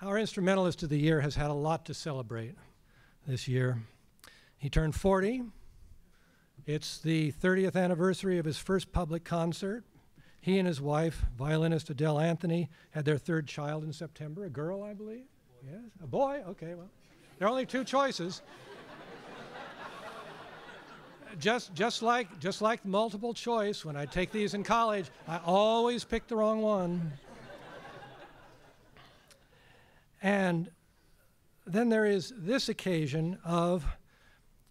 Our Instrumentalist of the Year has had a lot to celebrate this year. He turned 40. It's the 30th anniversary of his first public concert. He and his wife, violinist Adele Anthony, had their third child in September, a girl, I believe. Yes, a boy? Okay, well, there are only two choices. Just like multiple choice, when I take these in college, I always pick the wrong one. And then there is this occasion of,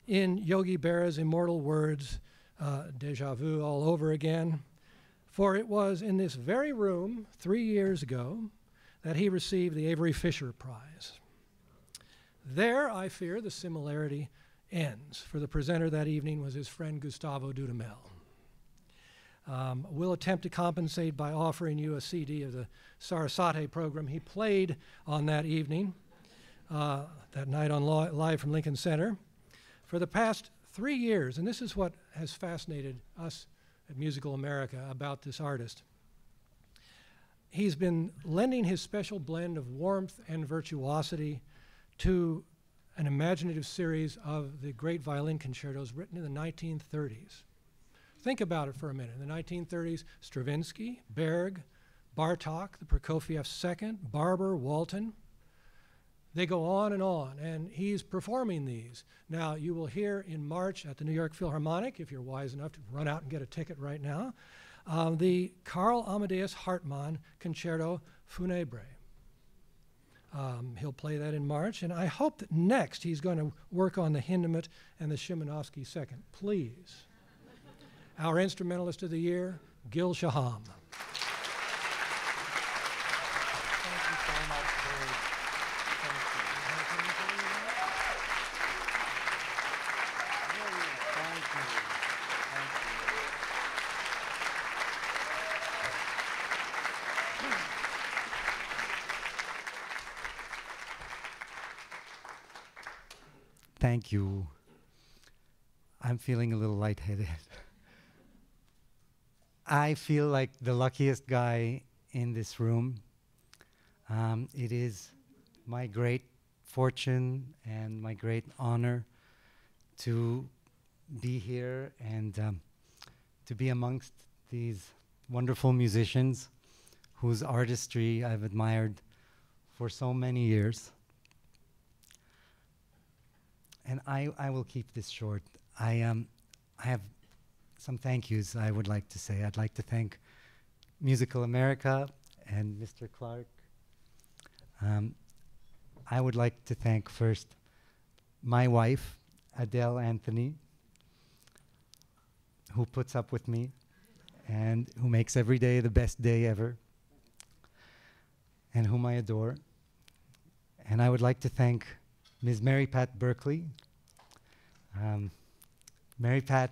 in Yogi Berra's immortal words, déjà vu all over again, for it was in this very room 3 years ago that he received the Avery Fisher Prize. There, I fear, the similarity ends, for the presenter that evening was his friend Gustavo Dudamel. We'll attempt to compensate by offering you a CD of the Sarasate program he played on that evening, that night on Live from Lincoln Center. For the past 3 years, and this is what has fascinated us at Musical America about this artist, he's been lending his special blend of warmth and virtuosity to an imaginative series of the great violin concertos written in the 1930s. Think about it for a minute. In the 1930s, Stravinsky, Berg, Bartók, the Prokofiev Second, Barber, Walton. They go on, and he's performing these. Now, you will hear in March at the New York Philharmonic, if you're wise enough to run out and get a ticket right now, the Carl Amadeus Hartmann Concerto Funebre. He'll play that in March, and I hope that next he's going to work on the Hindemith and the Szymanowski Second. Please. Our Instrumentalist of the Year, Gil Shaham. Thank you. I'm feeling a little lightheaded. I feel like the luckiest guy in this room. It is my great fortune and my great honor to be here and to be amongst these wonderful musicians whose artistry I've admired for so many years. And I will keep this short. I have some thank yous I would like to say. I'd like to thank Musical America and Mr. Clark. I would like to thank first my wife, Adele Anthony, who puts up with me and who makes every day the best day ever, and whom I adore. And I would like to thank Ms. Mary Pat Berkeley. Mary Pat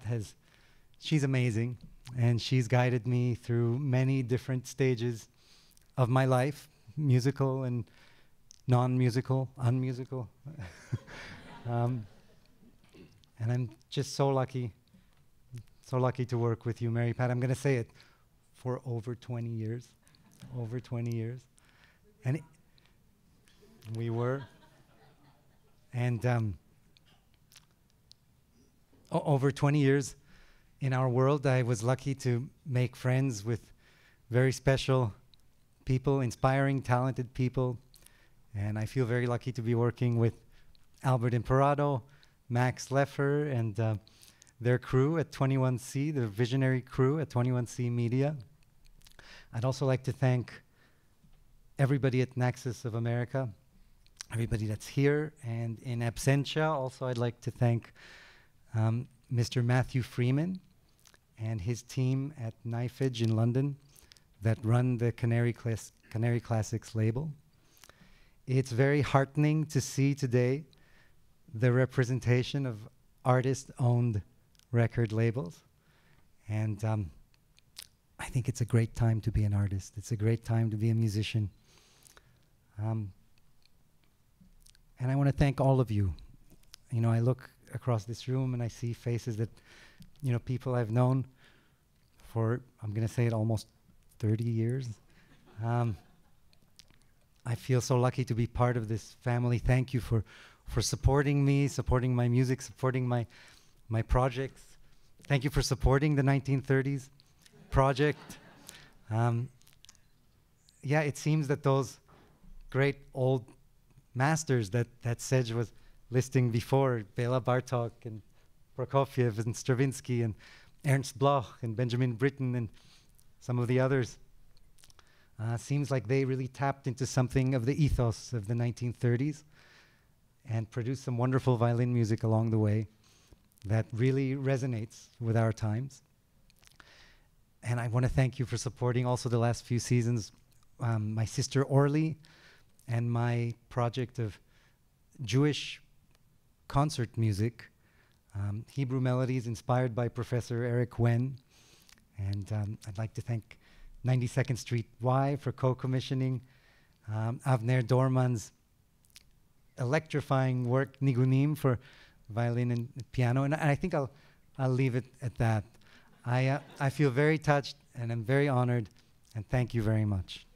she's amazing, and she's guided me through many different stages of my life, musical and non-musical, unmusical. And I'm just so lucky to work with you, Mary Pat. I'm gonna say it, for over 20 years, over 20 years. And we were. And over 20 years in our world, I was lucky to make friends with very special people, inspiring, talented people. And I feel very lucky to be working with Albert Imperato, Max Leffer, and their crew at 21C, the visionary crew at 21C Media. I'd also like to thank everybody at Naxos of America, everybody that's here, and in absentia, also I'd like to thank Mr. Matthew Freeman and his team at Knife Edge in London that run the Canary Classics label. It's very heartening to see today the representation of artist-owned record labels, and I think it's a great time to be an artist. It's a great time to be a musician. And I want to thank all of you. You know, I look across this room and I see faces that, you know, people I've known for, I'm going to say it, almost 30 years. I feel so lucky to be part of this family. Thank you for supporting me, supporting my music, supporting my projects. Thank you for supporting the 1930s project. Yeah, it seems that those great old masters that Sedge was listing before, Bela Bartok and Prokofiev and Stravinsky and Ernst Bloch and Benjamin Britten and some of the others, seems like they really tapped into something of the ethos of the 1930s and produced some wonderful violin music along the way that really resonates with our times. And I want to thank you for supporting also the last few seasons, my sister Orly and my project of Jewish concert music, Hebrew melodies inspired by Professor Eric Wen. And I'd like to thank 92nd Street Y for co-commissioning Avner Dorman's electrifying work, Nigunim, for violin and piano. And I think I'll leave it at that. I feel very touched and I'm very honored, and thank you very much.